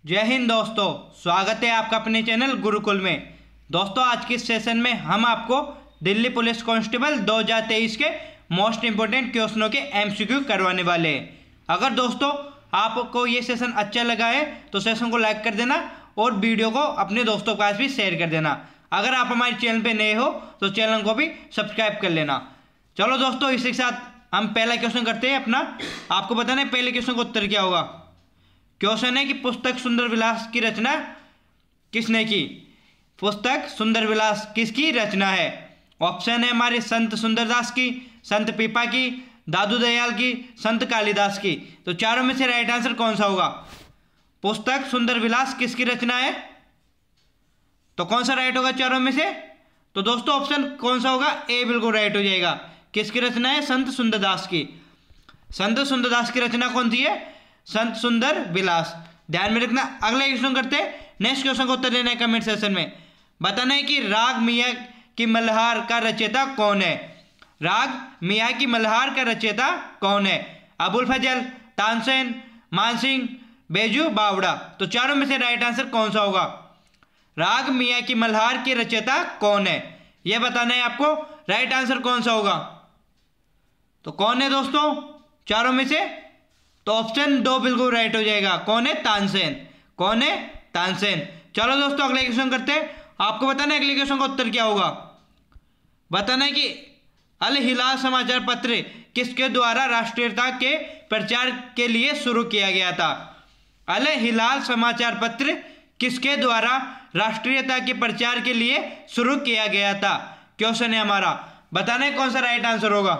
जय हिंद दोस्तों, स्वागत है आपका अपने चैनल गुरुकुल में। दोस्तों, आज के सेशन में हम आपको दिल्ली पुलिस कांस्टेबल 2023 के मोस्ट इंपोर्टेंट क्वेश्चनों के एमसीक्यू करवाने वाले हैं। अगर दोस्तों आपको ये सेशन अच्छा लगा है तो सेशन को लाइक कर देना और वीडियो को अपने दोस्तों के पास भी शेयर कर देना। अगर आप हमारे चैनल पे नए हो तो चैनल को भी सब्सक्राइब कर लेना। चलो दोस्तों, इसी के साथ हम पहला क्वेश्चन करते हैं अपना। आपको बताना है पहले क्वेश्चन का उत्तर क्या होगा। क्वेश्चन है कि पुस्तक सुंदर विलास की रचना किसने की। पुस्तक सुंदर विलास किसकी रचना है। ऑप्शन है हमारे संत सुंदरदास की, संत पीपा की, दादू दयाल की, संत कालिदास की। तो चारों में से राइट आंसर कौन सा होगा। पुस्तक सुंदर विलास किसकी रचना है, तो कौन सा राइट होगा चारों में से। तो दोस्तों ऑप्शन कौन सा होगा, ए बिल्कुल राइट हो जाएगा। किसकी रचना है, संत सुंदरदास की। संत सुंदरदास की रचना कौन सी है, संत सुंदर विलास। ध्यान में रखना। अगला क्वेश्चन करते हैं। नेक्स्ट क्वेश्चन को उत्तर देना है कमेंट सेक्शन में। बताना है कि राग मियाँ की मल्हार का रचयिता कौन है। राग मियाँ की मल्हार का रचयिता कौन है। अबुल फजल, तानसेन, मानसिंह, बैजू बावड़ा। तो चारों में से राइट आंसर कौन सा होगा। राग मियाँ की मल्हार के रचयिता कौन है, यह बताना है आपको। राइट आंसर कौन सा होगा, तो कौन है दोस्तों चारों में से। तो ऑप्शन 2 बिल्कुल राइट हो जाएगा। कौन है, तानसेन। कौन है, तानसेन। चलो दोस्तों अगले क्वेश्चन करते हैं। आपको बताना है अगले क्वेश्चन का उत्तर क्या होगा। बताना है कि अल हिलाल समाचार पत्र किसके द्वारा राष्ट्रीयता के प्रचार के लिए शुरू किया गया था। अल हिलाल समाचार पत्र किसके द्वारा राष्ट्रीयता के प्रचार के लिए शुरू किया गया था। क्वेश्चन है हमारा। बताना है कौन सा राइट आंसर होगा।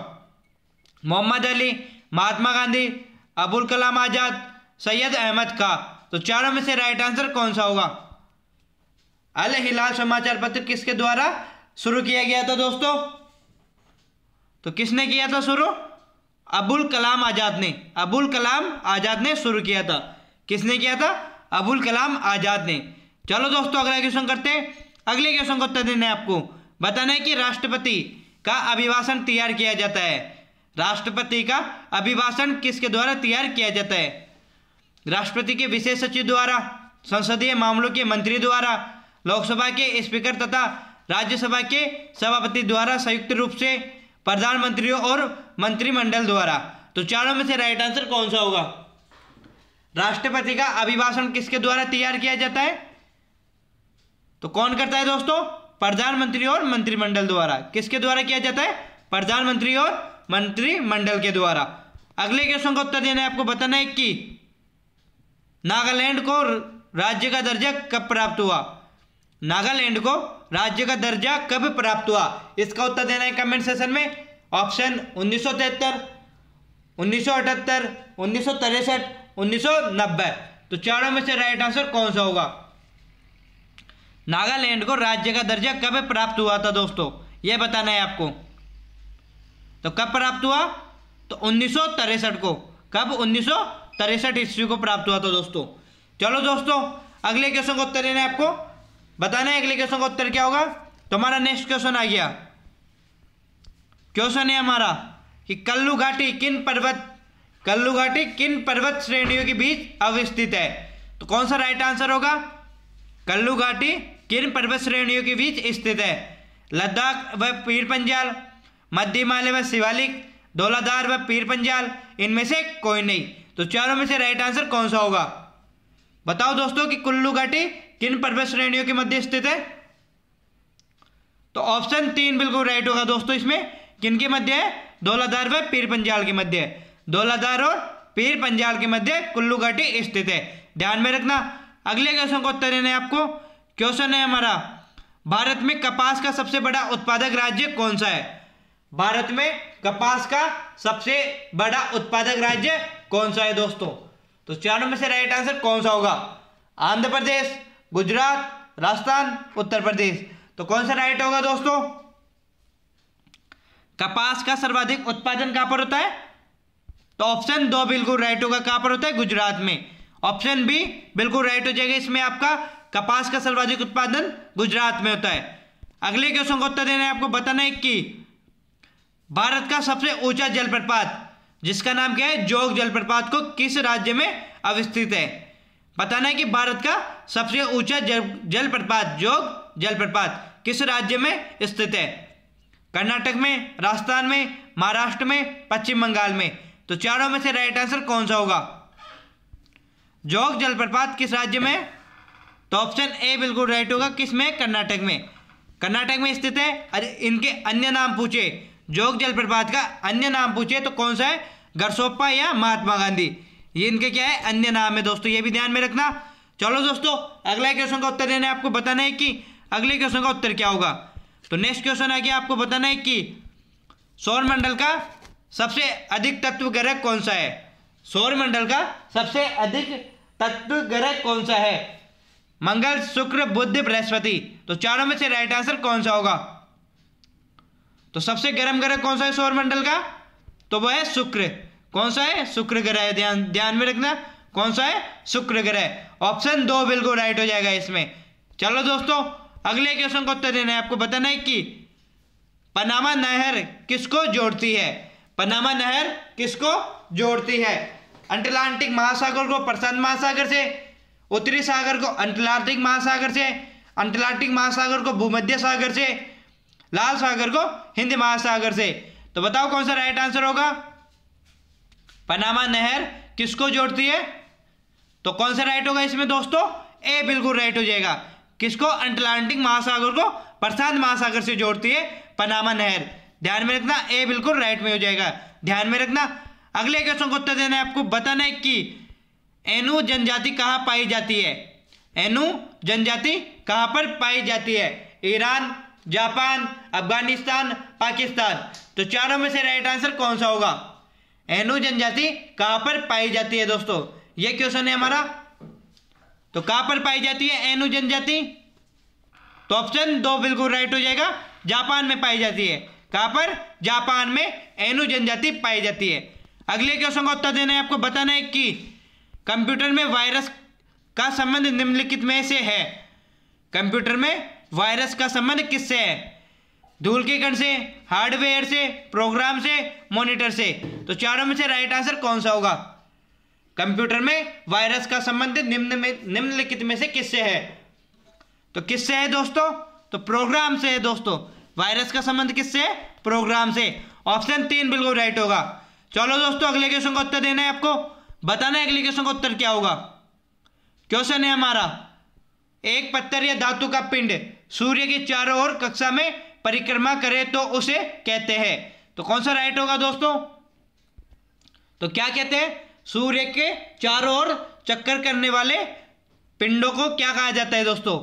मोहम्मद अली, महात्मा गांधी, अबुल कलाम आजाद, सैयद अहमद खां। तो चारों में से राइट आंसर कौन सा होगा। अल हिलाल समाचार पत्र किसके द्वारा शुरू किया गया था दोस्तों, तो किसने किया था शुरू। अबुल कलाम आजाद ने। अबुल कलाम आजाद ने शुरू किया था। किसने किया था, अबुल कलाम आजाद ने। चलो दोस्तों अगला क्वेश्चन करते हैं। अगले क्वेश्चन को उत्तर देना है आपको। बताना है कि राष्ट्रपति का अभिभाषण तैयार किया जाता है। राष्ट्रपति का अभिभाषण किसके द्वारा तैयार किया जाता है। राष्ट्रपति के विशेष सचिव द्वारा, संसदीय मामलों के मंत्री द्वारा, लोकसभा के स्पीकर तथा राज्यसभा के सभापति द्वारा, संयुक्त रूप से प्रधानमंत्रियों और मंत्रिमंडल द्वारा। तो चारों में से राइट आंसर कौन सा होगा। राष्ट्रपति का अभिभाषण किसके द्वारा तैयार किया जाता है, तो कौन करता है दोस्तों, प्रधानमंत्री और मंत्रिमंडल द्वारा। किसके द्वारा किया जाता है, प्रधानमंत्री और मंत्रिमंडल के द्वारा। अगले क्वेश्चन का उत्तर देना है आपको। बताना है कि नागालैंड को राज्य का दर्जा कब प्राप्त हुआ। नागालैंड को राज्य का दर्जा कब प्राप्त हुआ, इसका उत्तर देना है कमेंट सेक्शन में। ऑप्शन 1973, 1978, 1963, 1990। तो चारों में से राइट आंसर कौन सा होगा। नागालैंड को राज्य का दर्जा कब प्राप्त हुआ था दोस्तों, यह बताना है आपको। तो कब प्राप्त हुआ, तो 1963 को। कब, 1963 ईस्वी को प्राप्त हुआ था दोस्तों। चलो दोस्तों अगले क्वेश्चन का उत्तर देना है आपको। बताना है अगले क्वेश्चन का उत्तर क्या होगा। तो हमारा नेक्स्ट क्वेश्चन आ गया। क्वेश्चन है हमारा कि कल्लू घाटी किन पर्वत श्रेणियों के बीच अवस्थित है। तो कौन सा राइट आंसर होगा। कल्लू घाटी किन पर्वत श्रेणियों के बीच स्थित है। लद्दाख व पीर पंजाल, मध्य हिमालय व शिवालिक, धौलाधार व पीर पंजाल, इनमें से कोई नहीं। तो चारों में से राइट आंसर कौन सा होगा। बताओ दोस्तों कि कुल्लू घाटी किन पर्वत श्रेणियों के मध्य स्थित है। तो ऑप्शन 3 बिल्कुल राइट होगा दोस्तों। इसमें किनके मध्य है, धौलाधार व पीर पंजाल के मध्य है। धौलाधार और पीर पंजाल के मध्य कुल्लू घाटी स्थित है। ध्यान में रखना। अगले क्वेश्चन को उत्तर देना है आपको। क्वेश्चन है हमारा, भारत में कपास का सबसे बड़ा उत्पादक राज्य कौन सा है। भारत में कपास का सबसे बड़ा उत्पादक राज्य कौन सा है दोस्तों। तो चारों में से राइट आंसर कौन सा होगा। आंध्र प्रदेश, गुजरात, राजस्थान, उत्तर प्रदेश। तो कौन सा राइट होगा दोस्तों। कपास का सर्वाधिक उत्पादन कहां पर होता है, तो ऑप्शन 2 बिल्कुल राइट होगा। कहां पर होता है, गुजरात में। ऑप्शन बी बिल्कुल राइट हो जाएगा। इसमें आपका कपास का सर्वाधिक उत्पादन गुजरात में होता है। अगले क्वेश्चन का उत्तर देना है आपको। बताना है कि भारत का सबसे ऊंचा जलप्रपात जिसका नाम क्या है, जोग जलप्रपात, को किस राज्य में अवस्थित है। बताना है कि भारत का सबसे ऊंचा जलप्रपात जोग जलप्रपात किस राज्य में स्थित है। कर्नाटक में, राजस्थान में, महाराष्ट्र में, पश्चिम बंगाल में। तो चारों में से राइट आंसर कौन सा होगा? जोग जलप्रपात किस राज्य में? तो ऑप्शन ए बिल्कुल राइट होगा। किस में? कर्नाटक में। कर्नाटक में स्थित है। अरे इनके अन्य नाम पूछे, जोग जलप्रपात का अन्य नाम पूछे तो कौन सा है? गरसोप्पा या महात्मा गांधी। ये इनके क्या है? अन्य नाम है दोस्तों, ये भी ध्यान में रखना। चलो दोस्तों, अगला क्वेश्चन का उत्तर देना है आपको। बताना है कि अगले क्वेश्चन का उत्तर क्या होगा। तो नेक्स्ट क्वेश्चन आ गया, आपको बताना है कि सौरमंडल का सबसे अधिक तत्व ग्रह कौन सा है। सौरमंडल का सबसे अधिक तत्व ग्रह कौन सा है? मंगल, शुक्र, बुध, बृहस्पति। तो चारों में से राइट आंसर कौन सा होगा? तो सबसे गर्म ग्रह कौन सा है सौरमंडल का? तो वह है शुक्र। कौन सा है? शुक्र ग्रह है। ध्यान में रखना, कौन सा है? शुक्र ग्रह। ऑप्शन 2 बिल्कुल राइट हो जाएगा इसमें। चलो दोस्तों, अगले क्वेश्चन का उत्तर देना है आपको। बताना है कि पनामा नहर किसको जोड़ती है। पनामा नहर किसको जोड़ती है? अटलांटिक महासागर को प्रशांत महासागर से, उत्तरी सागर को अटलांटिक महासागर से, अटलांटिक महासागर को भूमध्य सागर से, लाल सागर को हिंद महासागर से। तो बताओ कौन सा राइट आंसर होगा? पनामा नहर किसको जोड़ती है? तो कौन सा राइट होगा इसमें दोस्तों? ए बिल्कुल राइट हो जाएगा। किसको? अटलांटिक महासागर को प्रशांत महासागर से जोड़ती है पनामा नहर। ध्यान में रखना, ए बिल्कुल राइट में हो जाएगा। ध्यान में रखना। अगले क्वेश्चन को उत्तर देना है आपको। बताना है कि एनु जनजाति कहाँ पाई जाती है। एनु जनजाति कहाँ पर पाई जाती है? Iran, Japan, Afghanistan, Pakistan. तो चारों में से राइट आंसर कौन सा होगा? एनु जनजाति कहाँ पर पाई जाती है दोस्तों, ये क्वेश्चन है हमारा। तो कहाँ पर पाई जाती है एनु जनजाति? तो ऑप्शन 2 बिल्कुल राइट हो जाएगा। जापान में पाई जाती है। कहाँ पर? जापान में एनु जनजाति पाई जाती है। अगले क्वेश्चन का उत्तर देना है आपको। बताना है कि कंप्यूटर में वायरस का संबंध निम्नलिखित में से है। कंप्यूटर में वायरस का संबंध किससे है? धूल के कण से, हार्डवेयर से, प्रोग्राम से, मॉनिटर से। तो चारों में से राइट आंसर कौन सा होगा? कंप्यूटर में वायरस का संबंध निम्नलिखित में से किससे है? तो किससे है दोस्तों? तो प्रोग्राम से है दोस्तों। वायरस का संबंध किससे है? प्रोग्राम से। ऑप्शन 3 बिल्कुल राइट होगा। चलो दोस्तों, अगले क्वेश्चन का उत्तर देना है आपको। बताना है अगले क्वेश्चन का उत्तर क्या होगा। क्वेश्चन है हमारा, एक पत्थर या धातु का पिंड सूर्य के चारों ओर कक्षा में परिक्रमा करे तो उसे कहते हैं। तो कौन सा राइट होगा दोस्तों? तो क्या कहते हैं? सूर्य के चारों ओर चक्कर करने वाले पिंडों को क्या कहा जाता है दोस्तों?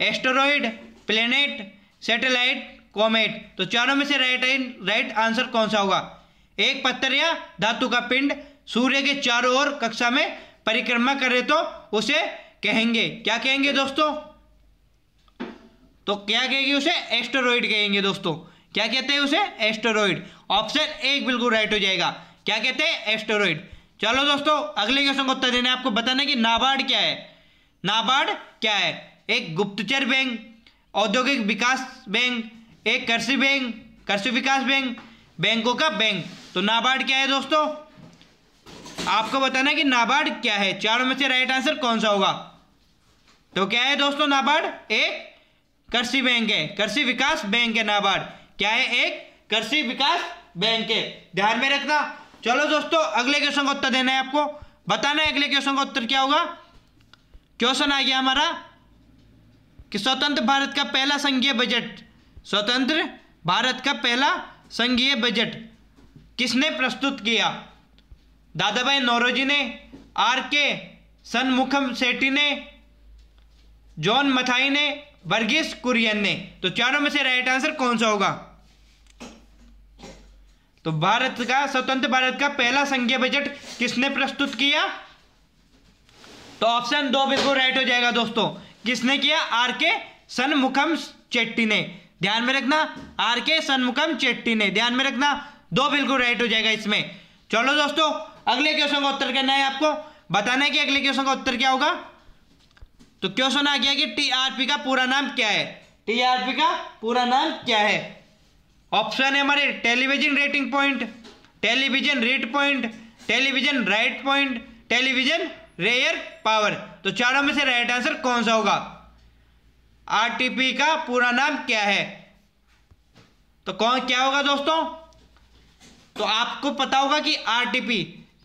Asteroid, planet, satellite, comet. तो चारों में से राइट आंसर कौन सा होगा? एक पत्थर या धातु का पिंड सूर्य के चारों ओर कक्षा में परिक्रमा करे तो उसे कहेंगे, क्या कहेंगे दोस्तों? तो क्या कहेंगे उसे? एस्टेरॉइड कहेंगे दोस्तों। क्या कहते हैं उसे? एस्टेरॉइड। ऑप्शन 1 बिल्कुल राइट हो जाएगा। क्या कहते हैं? एस्टेरॉइड। चलो दोस्तों, अगले क्वेश्चन का उत्तर देना है आपको। बताना है कि नाबार्ड क्या है। नाबार्ड क्या है? एक गुप्तचर बैंक, औद्योगिक विकास बैंक, एक कृषि बैंक, कृषि विकास बैंक, बैंकों का बैंक। तो नाबार्ड क्या है दोस्तों? आपको बताना है कि नाबार्ड क्या है। चारों में से राइट आंसर कौन सा होगा? तो क्या है दोस्तों? नाबार्ड एक कृषि बैंक है, कृषि विकास बैंक है। नाबार्ड क्या है? एक कृषि विकास बैंक है। ध्यान में रखना। चलो दोस्तों, अगले क्वेश्चन का उत्तर देना है आपको। बताना है अगले क्वेश्चन का उत्तर क्या होगा। क्वेश्चन आ गया हमारा कि स्वतंत्र भारत का पहला संघीय बजट, स्वतंत्र भारत का पहला संघीय बजट किसने प्रस्तुत किया? दादाभाई नौरोजी ने, आर.के. शनमुखम सेठी ने, जॉन मथाई ने, वर्गीस कुरियन ने। तो चारों में से राइट आंसर कौन सा होगा? तो भारत का, स्वतंत्र भारत का पहला संघीय बजट किसने प्रस्तुत किया? तो ऑप्शन 2 बिल्कुल राइट हो जाएगा दोस्तों। किसने किया? आर.के. शनमुखम चेट्टी ने। ध्यान में रखना, आर.के. शनमुखम चेट्टी ने। ध्यान में रखना, 2 बिल्कुल राइट हो जाएगा इसमें। चलो दोस्तों, अगले क्वेश्चन का उत्तर करना है आपको। बताना है कि अगले क्वेश्चन का उत्तर क्या होगा। तो क्वेश्चन आ गया कि टीआरपी का पूरा नाम क्या है। टीआरपी का पूरा नाम क्या है? ऑप्शन है हमारे television rating point, television read point, television right point, television rare power. तो चारों में से राइट आंसर कौन सा होगा? आरटीपी का पूरा नाम क्या है? तो कौन क्या होगा दोस्तों? तो आपको पता होगा कि आरटीपी,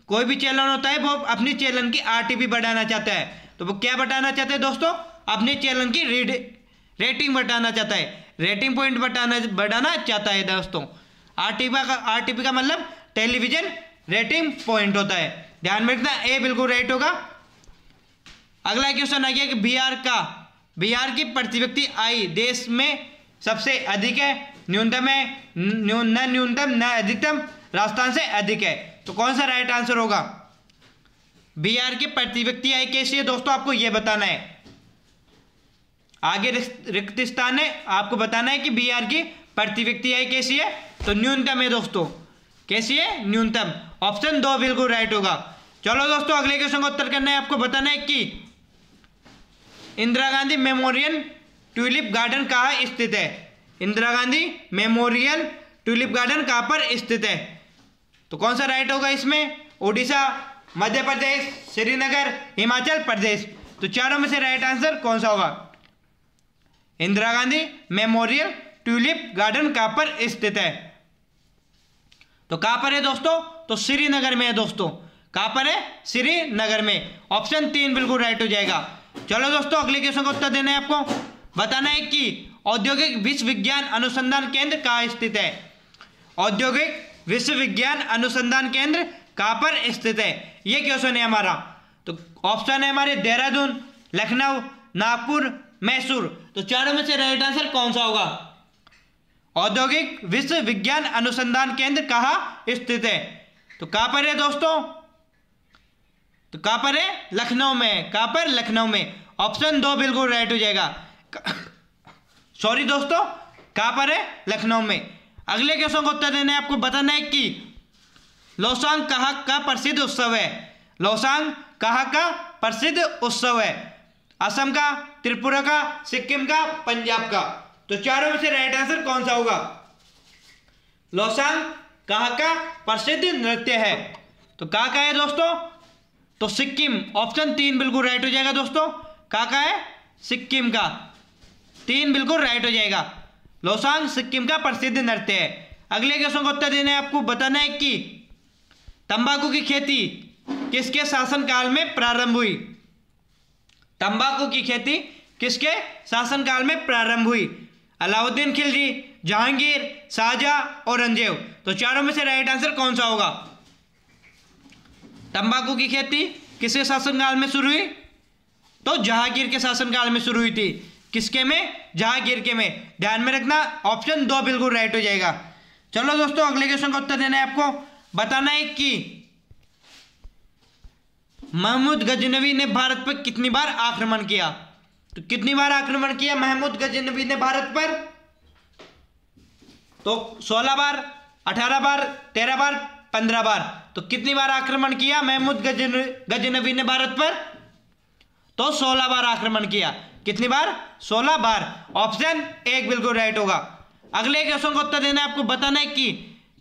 कोई भी चैनल होता है वो अपनी चैनल की आरटीपी बढ़ाना चाहता है। तो वो क्या बढ़ाना चाहते हैं दोस्तों? अपने चैनल की रेटिंग बढ़ाना चाहता है, रेटिंग पॉइंट बढ़ाना चाहता है दोस्तों। आरटीपी का मतलब टेलीविजन रेटिंग पॉइंट होता है। ध्यान में रखना, ए बिल्कुल राइट होगा। अगला क्वेश्चन आ गया कि बिहार की प्रति व्यक्ति आय देश में सबसे अधिक है, न्यूनतम है, न न्यूनतम न अधिकतम, राजस्थान से अधिक है। तो कौन सा राइट आंसर होगा? बिहार की प्रति व्यक्ति आय कैसी है दोस्तों, आपको यह बताना है। आगे रिक्त स्थान है, आपको बताना है कि बिहार की प्रति व्यक्ति आय कैसी है। तो न्यूनतम है दोस्तों। कैसी है? न्यूनतम। ऑप्शन 2 बिल्कुल राइट होगा। चलो दोस्तों, अगले क्वेश्चन का उत्तर करना है। आपको बताना है कि Indira Gandhi memorial tulip garden कहाँ स्थित है? Indira Gandhi memorial tulip garden कहाँ पर स्थित है? तो कौन सा राइट होगा इसमें? उड़ीसा, मध्य प्रदेश, श्रीनगर, हिमाचल प्रदेश। तो चारों में से राइट आंसर कौन सा होगा? Indira Gandhi memorial tulip garden कहाँ पर स्थित है? तो कहाँ पर है दोस्तों? तो श्रीनगर में है दोस्तों। कहाँ पर है? श्रीनगर में। ऑप्शन 3 बिल्कुल राइट हो जाएगा। चलो दोस्तों, अगले क्वेश्चन का उत्तर देना है। आपको बताना है कि औद्योगिक विश्वविज्ञान अनुसंधान केंद्र कहाँ स्थित है? औद्योगिक विश्वविज्ञान अनुसंधान केंद्र कहाँ पर स्थित है? ये क्वेश्चन है हमारा। तो ऑप्शन है हमारे देहरादून, लखनऊ, नागपुर, मैसूर। तो चारों में से राइट आंसर कौन सा होगा? औद्योगिक विश्वविज्ञान अनुसंधान केंद्र कहाँ स्थित है? तो कहाँ पर है दोस्तों? तो कहाँ पर है? लखनऊ में। कहाँ पर? लखनऊ में। ऑप्शन 2 बिल्कुल राइट हो जाएगा। सॉरी दोस्तों, कहाँ पर है? लखनऊ में। अगले क्वेश्चन को उत्तर देना है। आपको बताना है कि लोसांग कहाँ का प्रसिद्ध उत्सव है? लोसांग कहाँ का प्रसिद्ध उत्सव है? असम का, त्रिपुरा का, सिक्किम का, पंजाब का। तो चारों में से राइट आंसर कौन सा होगा? लोसांग कहाँ का प्रसिद्ध नृत्य है? तो कहाँ का है दोस्तों? तो सिक्किम। ऑप्शन 3 बिल्कुल राइट हो जाएगा दोस्तों। कहाँ का है? सिक्किम का। 3 बिल्कुल राइट हो जाएगा। लोसांग सिक्किम का प्रसिद्ध नृत्य है। अगले क्वेश्चन का उत्तर देना है। आपको बताना है कि तंबाकू की खेती किसके शासनकाल में प्रारंभ हुई? तंबाकू की खेती किसके शासनकाल में प्रारंभ हुई? अलाउद्दीन खिलजी, जहांगीर, शाहजहां, औरंगजेब। तो चारों में से राइट आंसर कौन सा होगा? तंबाकू की खेती किसके शासनकाल में शुरू हुई? तो जहांगीर के शासनकाल में शुरू हुई थी। किसके में? जहांगीर के में। ध्यान में रखना, ऑप्शन 2 बिल्कुल राइट हो जाएगा। चलो दोस्तों, अगले क्वेश्चन का उत्तर देना है। आपको बताना है कि महमूद गजनवी ने भारत पर कितनी बार आक्रमण किया? तो कितनी बार आक्रमण किया महमूद गजनवी ने भारत पर? तो 16 बार, 18 बार, 13 बार, 15 बार। तो कितनी बार आक्रमण किया महमूद गजनवी ने भारत पर? तो 16 बार आक्रमण किया। कितनी बार? 16 बार। ऑप्शन 1 बिल्कुल राइट होगा। अगले क्वेश्चन का उत्तर देना है। आपको बताना है कि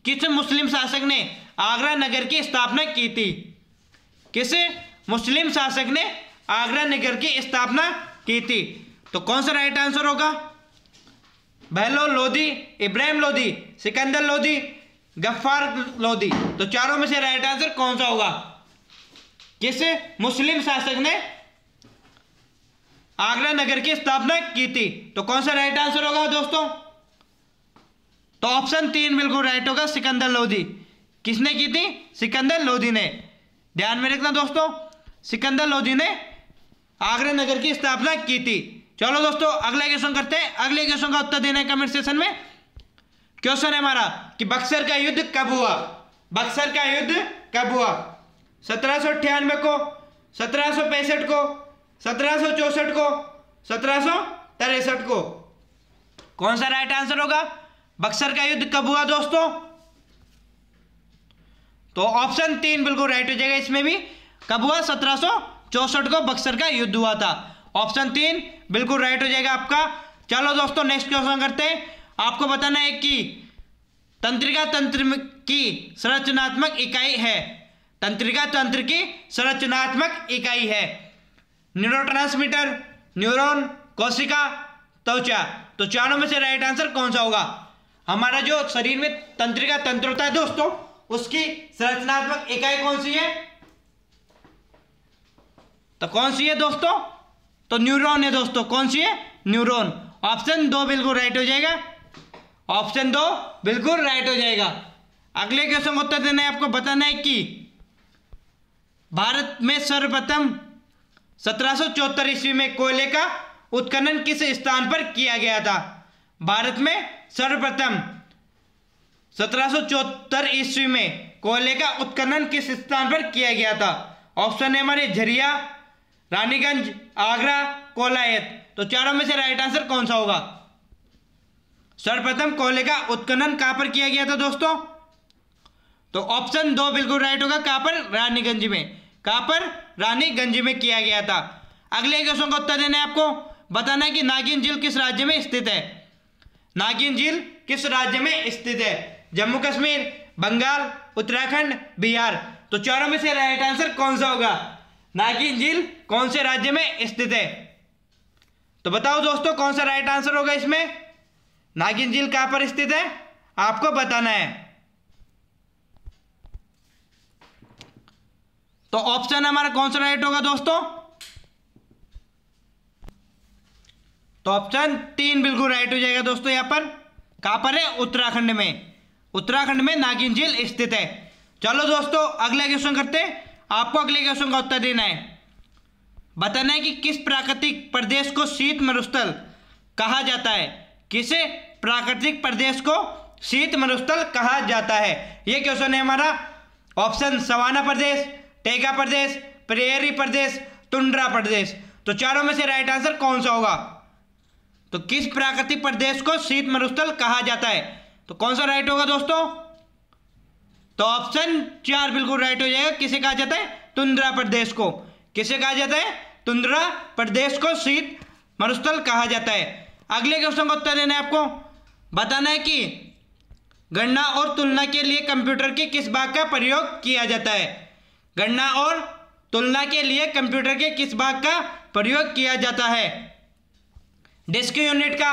किस मुस्लिम शासक ने आगरा नगर की स्थापना की थी? किस मुस्लिम शासक ने आगरा नगर की स्थापना की थी? तो कौन सा राइट आंसर होगा? बहलोल लोधी, इब्राहिम लोधी, सिकंदर लोधी, गफ्फार लोधी। तो चारों में से राइट आंसर कौन सा होगा? किस मुस्लिम शासक ने आगरा नगर की स्थापना की थी? तो कौन सा राइट आंसर होगा दोस्तों? तो ऑप्शन 3 बिल्कुल राइट होगा, सिकंदर लोधी। किसने की थी? सिकंदर लोधी ने। ध्यान में रखना दोस्तों, सिकंदर लोधी ने आगरा नगर की स्थापना की थी। चलो दोस्तों, अगला क्वेश्चन करते हैं। अगले क्वेश्चन का उत्तर देना है कमेंट सेक्शन में। क्वेश्चन है हमारा कि बक्सर का युद्ध कब हुआ? बक्सर का युद्ध कब हुआ? 1798 को, 1765 को, 1764 को, 1763 को। कौन सा राइट आंसर होगा? बक्सर का युद्ध कब हुआ दोस्तों? तो ऑप्शन 3 बिल्कुल राइट हो जाएगा। इसमें भी कब हुआ? 1764 को बक्सर का युद्ध हुआ था। ऑप्शन 3 बिल्कुल राइट हो जाएगा आपका। चलो दोस्तों, नेक्स्ट क्वेश्चन करते हैं। आपको बताना है कि तंत्रिका तंत्र की संरचनात्मक इकाई है। तंत्रिका तंत्र की संरचनात्मक इकाई है न्यूरोट्रांसमीटर, न्यूरॉन, कोशिका, त्वचा। तो चारों में से राइट आंसर कौन सा होगा? हमारा जो शरीर में तंत्रिका तंत्र होता है दोस्तों, उसकी संरचनात्मक इकाई कौन सी है? तो कौन सी है दोस्तों? तो न्यूरॉन है दोस्तों। कौन सी है? न्यूरॉन। ऑप्शन 2 बिल्कुल राइट हो जाएगा। ऑप्शन 2 बिल्कुल राइट हो जाएगा। अगले क्वेश्चन का उत्तर देना है आपको। बताना है कि भारत में सर्वप्रथम 1774 ईस्वी में कोयले का उत्खनन किस स्थान पर किया गया था? भारत में सर्वप्रथम 1774 ईस्वी में कोयले का उत्खनन किस स्थान पर किया गया था? ऑप्शन है हमारे झरिया, रानीगंज, आगरा, कोलायत। तो चारों में से राइट आंसर कौन सा होगा? सर्वप्रथम कोयले का उत्खनन कहां पर किया गया था दोस्तों? तो ऑप्शन 2 बिल्कुल राइट होगा। कहां पर? रानीगंज में। कहां पर? रानीगंज में किया गया था। अगले क्वेश्चन का उत्तर देना है आपको। बताना है कि नागिन झील किस राज्य में स्थित है? नागिन झील किस राज्य में स्थित है? जम्मू कश्मीर, बंगाल, उत्तराखंड, बिहार। तो चारों में से राइट आंसर कौन सा होगा? नागिन झील कौन से राज्य में स्थित है? तो बताओ दोस्तों कौन सा राइट आंसर होगा इसमें? नागिन झील कहां पर स्थित है आपको बताना है। तो ऑप्शन हमारा कौन सा राइट होगा दोस्तों? तो ऑप्शन 3 बिल्कुल राइट हो जाएगा दोस्तों। यहां पर कहां पर है? उत्तराखंड में। उत्तराखंड में नागिन झील स्थित है। चलो दोस्तों अगला क्वेश्चन करते हैं। आपको अगले क्वेश्चन का उत्तर देना है। बताना है कि किस प्राकृतिक प्रदेश को शीत मरुस्थल कहा जाता है? किसे प्राकृतिक प्रदेश को शीत मरुस्थल कहा जाता है? यह क्वेश्चन है हमारा। ऑप्शन सवाना प्रदेश, टैगा प्रदेश, प्रेयरी प्रदेश, टुंड्रा प्रदेश। तो चारों में से राइट आंसर कौन सा होगा? तो किस प्राकृतिक प्रदेश को शीत मरुस्थल कहा जाता है? तो कौन सा राइट होगा दोस्तों? तो ऑप्शन 4 बिल्कुल राइट हो जाएगा। किसे कहा जाता है? टुंड्रा प्रदेश को। किसे कहा जाता है? टुंड्रा प्रदेश को शीत मरुस्थल कहा जाता है। अगले क्वेश्चन का उत्तर देना है आपको। बताना है कि गणना और तुलना के लिए कंप्यूटर के किस भाग का प्रयोग किया जाता है? गणना और तुलना के लिए कंप्यूटर के किस भाग का प्रयोग किया जाता है? डिस्क यूनिट का,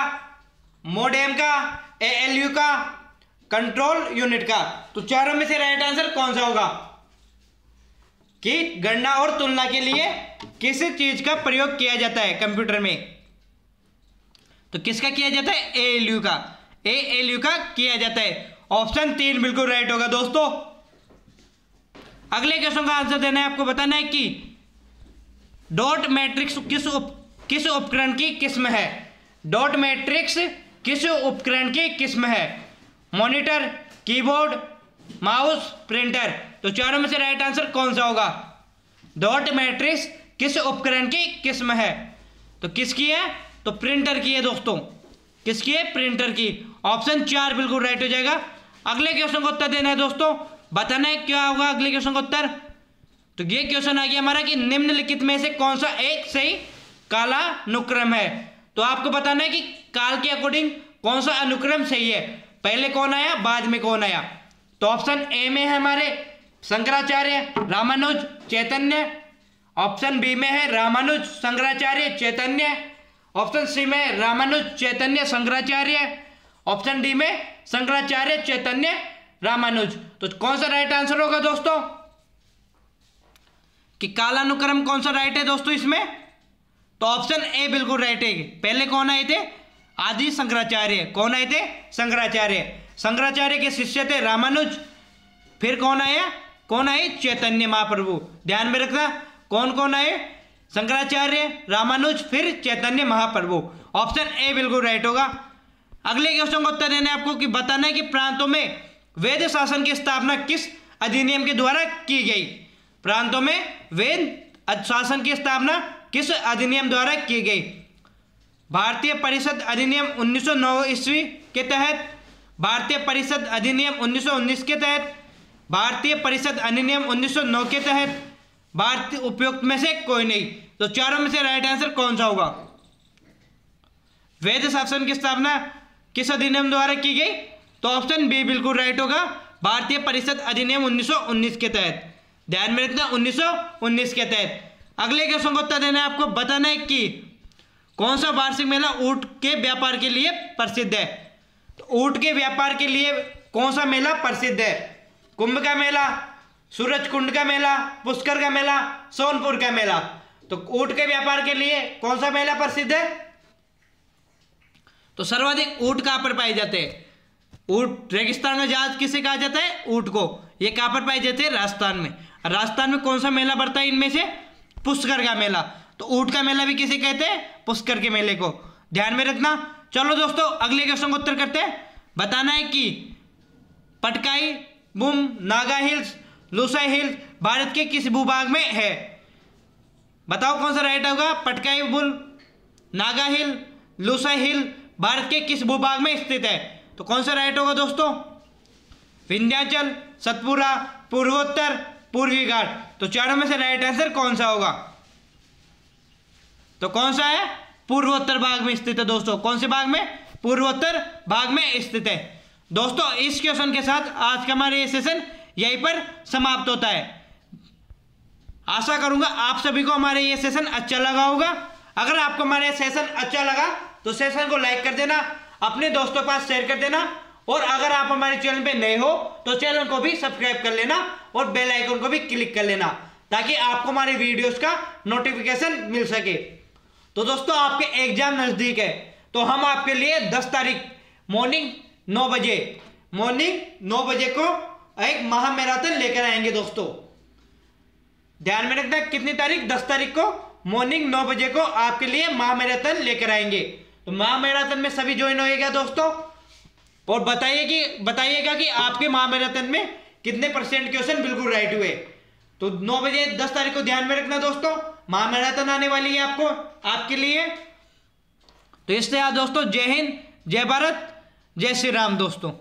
मोडेम का, एएलयू का, कंट्रोल यूनिट का। तो चारों में से राइट आंसर कौन सा होगा कि गणना और तुलना के लिए किस चीज का प्रयोग किया जाता है कंप्यूटर में? तो किसका किया जाता है? एएलयू का। एएलयू का किया जाता है। ऑप्शन 3 बिल्कुल राइट होगा दोस्तों। अगले क्वेश्चन का आंसर देना है आपको। बताना है कि डॉट मैट्रिक्स किस उपकरण की किस्म है? डॉट मैट्रिक्स किस उपकरण की किस्म है? Monitor, keyboard, mouse, printer. तो चारों में से राइट आंसर कौन सा होगा? डॉट मैट्रिक्स किस उपकरण की किस्म है? तो किसकी है? तो प्रिंटर की है दोस्तों। किसकी है? प्रिंटर की। ऑप्शन 4 बिल्कुल राइट हो जाएगा। अगले क्वेश्चन का उत्तर देना है दोस्तों। बताना है क्या होगा अगले क्वेश्चन का उत्तर। तो ये क्वेश्चन आ गया हमारा कि निम्नलिखित में से कौन सा एक सही कालानुक्रम है? तो आपको बताना है कि काल के अकॉर्डिंग कौन सा अनुक्रम सही है। पहले कौन आया, बाद में कौन आया? तो ऑप्शन ए में है हमारे शंकराचार्य, रामानुज, चैतन्य। ऑप्शन बी में है रामानुज, शंकराचार्य, चैतन्य। ऑप्शन सी में रामानुज, चैतन्य, शंकराचार्य। ऑप्शन डी में शंकराचार्य, चैतन्य, रामानुज। तो कौन सा राइट आंसर होगा दोस्तों कि कालानुक्रम कौन सा राइट है दोस्तों इसमें? तो ऑप्शन ए बिल्कुल राइट है। पहले कौन आए थे? आदि शंकराचार्य। कौन आए थे? शंकराचार्य। शंकराचार्य के शिष्य थे रामानुज। फिर कौन आया? कौन आए? चैतन्य महाप्रभु। ध्यान में रखना कौन कौन आए? शंकराचार्य, रामानुज, फिर चैतन्य महाप्रभु। ऑप्शन ए बिल्कुल राइट होगा। अगले क्वेश्चन का उत्तर देना है आपको कि बताना है कि प्रांतों में वैध शासन की स्थापना किस अधिनियम के द्वारा की गई? प्रांतों में वैध शासन की स्थापना किस अधिनियम द्वारा की गई? भारतीय परिषद अधिनियम 1909 ईस्वी के तहत, भारतीय परिषद अधिनियम 1919 के तहत, भारतीय परिषद अधिनियम 1909 के तहत, भारतीय उपयुक्त में से कोई नहीं। तो चारों में से राइट आंसर कौन सा होगा? वैध शासन की स्थापना किस अधिनियम द्वारा की गई? तो ऑप्शन बी बिल्कुल राइट होगा। भारतीय परिषद अधिनियम 1919 के तहत। ध्यान में रखना 1919 के तहत। अगले क्वेश्चन का उत्तर देना है आपको। बताना है कि कौन सा वार्षिक मेला ऊंट के व्यापार के लिए प्रसिद्ध है। तो ऊंट के व्यापार के लिए कौन सा मेला प्रसिद्ध है? कुंभ का मेला, सूरज कुंड का मेला, पुष्कर का मेला, सोनपुर का मेला। तो ऊंट के व्यापार के लिए कौन सा मेला प्रसिद्ध है? तो सर्वाधिक ऊंट कहां पर पाए जाते हैं? ऊंट रेगिस्तान का जहाज किसे कहा जाता है? ऊंट को। ये कहां पर पाए जाते हैं? राजस्थान में। राजस्थान में कौन सा मेला पड़ता है इनमें से? पुष्कर का मेला। तो ऊंट का मेला भी किसे कहते हैं? पुष्कर के मेले को। ध्यान में रखना। चलो दोस्तों अगले क्वेश्चन का उत्तर करते हैं। बताना है कि पटकाई बुम नागा हिल्स लूसाई हिल्स भारत के किस भूभाग में है? बताओ कौन सा राइट होगा? पटकाई बुल नागा हिल लूसाई हिल भारत के किस भूभाग में स्थित है? तो कौन सा राइट होगा दोस्तों? विंध्याचल, सतपुरा, पूर्वोत्तर, पूर्वी घाट। तो चारों में से राइट आंसर कौन सा होगा? तो कौन सा है? पूर्वोत्तर भाग में स्थित है दोस्तों। कौन से भाग में? पूर्वोत्तर भाग में स्थित है। दोस्तों इस क्वेश्चन के साथ आज का हमारा ये सेशन यहीं पर समाप्त होता है। आशा करूंगा आप सभी को हमारे ये सेशन अच्छा लगा होगा। अगर आपको हमारा ये सेशन अच्छा लगा तो सेशन को लाइक कर देना, अपने दोस्तों के पास शेयर कर देना, और अगर आप हमारे चैनल पे नए हो तो चैनल को भी सब्सक्राइब कर लेना और बेल आइकन को भी क्लिक कर लेना, ताकि आपको हमारे वीडियोस का नोटिफिकेशन मिल सके। तो दोस्तों आपके एग्जाम नजदीक है, तो हम आपके लिए 10 तारीख मॉर्निंग 9 बजे को एक महामैराथन लेकर आएंगे दोस्तों। ध्यान में रखना, कितनी तारीख? 10 तारीख को मॉर्निंग 9 बजे को आपके लिए महामैराथन लेकर आएंगे। तो महामैराथन में सभी ज्वाइन होएगा दोस्तों, और बताइएगा कि आपके महामैराथन में कितने % क्वेश्चन बिल्कुल राइट हुए। तो 9 बजे 10 तारीख को ध्यान में रखना दोस्तों, महामैराथन आने वाली है आपके लिए। तो इससे दोस्तों जय हिंद, जय भारत, जय श्री राम दोस्तों।